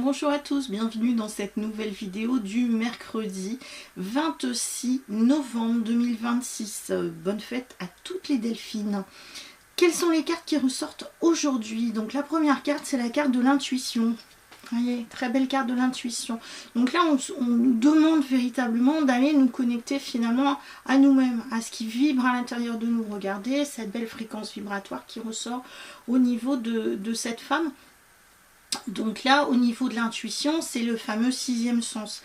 bonjour à tous, bienvenue dans cette nouvelle vidéo du mercredi 26 novembre 2026. Bonne fête à toutes les delphines. Quelles sont les cartes qui ressortent aujourd'hui? Donc la première carte, c'est la carte de l'intuition. Voyez, très belle carte de l'intuition. Donc là, on nous demande véritablement d'aller nous connecter finalement à nous-mêmes, à ce qui vibre à l'intérieur de nous. Regardez cette belle fréquence vibratoire qui ressort au niveau de cette femme. Donc là, au niveau de l'intuition, c'est le fameux sixième sens.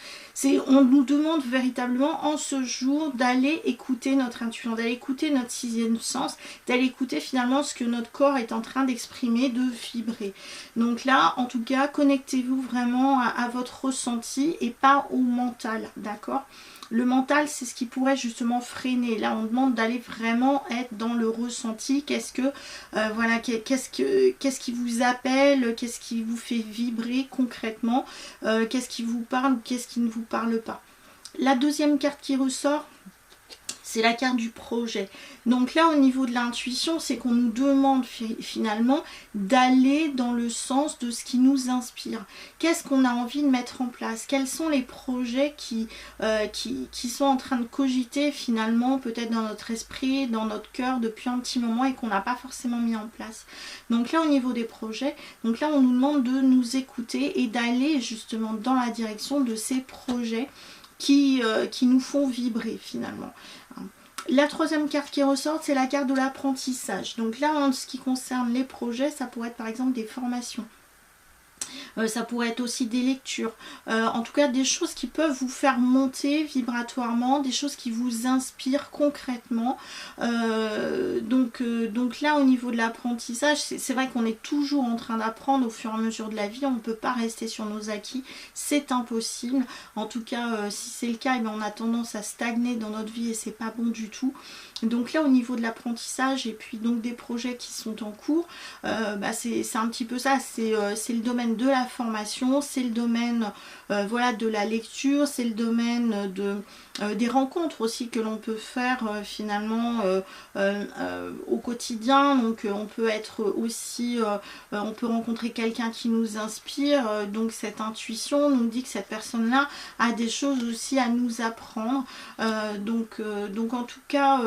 On nous demande véritablement en ce jour d'aller écouter notre intuition, d'aller écouter notre sixième sens, d'aller écouter finalement ce que notre corps est en train d'exprimer, de vibrer. Donc là, en tout cas, connectez-vous vraiment à votre ressenti et pas au mental, d'accord ? Le mental, c'est ce qui pourrait justement freiner. Là, on demande d'aller vraiment être dans le ressenti. Qu'est-ce qui vous appelle? Qu'est-ce qui vous fait vibrer concrètement? Qu'est-ce qui vous parle ou qu'est-ce qui ne vous parle pas? La deuxième carte qui ressort, c'est la carte du projet. Donc là, au niveau de l'intuition, c'est qu'on nous demande finalement d'aller dans le sens de ce qui nous inspire. Qu'est-ce qu'on a envie de mettre en place? Quels sont les projets qui sont en train de cogiter finalement, peut-être dans notre esprit, dans notre cœur depuis un petit moment et qu'on n'a pas forcément mis en place. Donc là, au niveau des projets, donc là, on nous demande de nous écouter et d'aller justement dans la direction de ces projets qui nous font vibrer finalement. La troisième carte qui ressort, c'est la carte de l'apprentissage. Donc là, en ce qui concerne les projets, ça pourrait être par exemple des formations. Ça pourrait être aussi des lectures, en tout cas des choses qui peuvent vous faire monter vibratoirement, des choses qui vous inspirent concrètement. Donc là, au niveau de l'apprentissage, c'est vrai qu'on est toujours en train d'apprendre au fur et à mesure de la vie, on ne peut pas rester sur nos acquis, c'est impossible. En tout cas, si c'est le cas, eh bien, on a tendance à stagner dans notre vie et c'est pas bon du tout. Donc là, au niveau de l'apprentissage et puis donc des projets qui sont en cours, c'est un petit peu ça, c'est le domaine de la formation, c'est le domaine de la lecture, c'est le domaine des rencontres aussi que l'on peut faire finalement au quotidien. Donc on peut être aussi, on peut rencontrer quelqu'un qui nous inspire, donc cette intuition nous dit que cette personne-là a des choses aussi à nous apprendre. Donc en tout cas,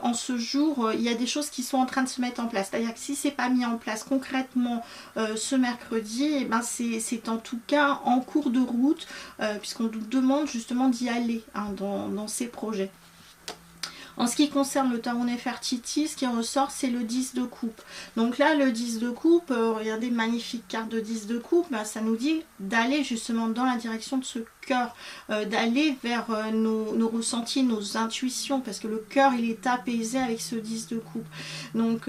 en ce jour, il y a des choses qui sont en train de se mettre en place. C'est-à-dire que si c'est pas mis en place concrètement ce mercredi, eh ben c'est en tout cas en cours de route, puisqu'on nous demande justement d'y aller dans ces projets. En ce qui concerne le tarot Nefertiti, ce qui ressort, c'est le 10 de coupe. Donc là, le 10 de coupe, regardez, magnifique carte de 10 de coupe, ça nous dit d'aller justement dans la direction de ce cœur, d'aller vers nos ressentis, nos intuitions, parce que le cœur, il est apaisé avec ce 10 de coupe. Donc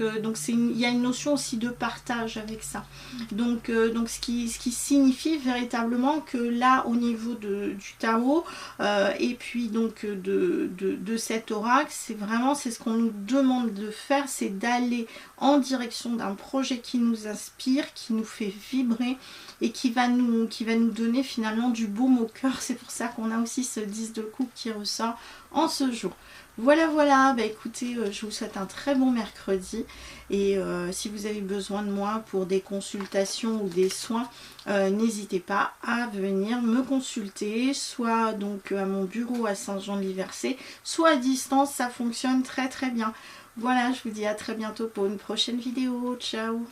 il y a une notion aussi de partage avec ça. Donc ce qui signifie véritablement que là, au niveau du tarot, et puis donc de cet oracle, c'est ce qu'on nous demande de faire, c'est d'aller en direction d'un projet qui nous inspire, qui nous fait vibrer et qui va nous donner finalement du baume au cœur. C'est pour ça qu'on a aussi ce 10 de coupe qui ressort en ce jour. Voilà, écoutez, je vous souhaite un très bon mercredi et si vous avez besoin de moi pour des consultations ou des soins, n'hésitez pas à venir me consulter, soit donc à mon bureau à Saint-Jean-de-Liversay, soit à distance, ça fonctionne très très bien. Voilà, je vous dis à très bientôt pour une prochaine vidéo. Ciao!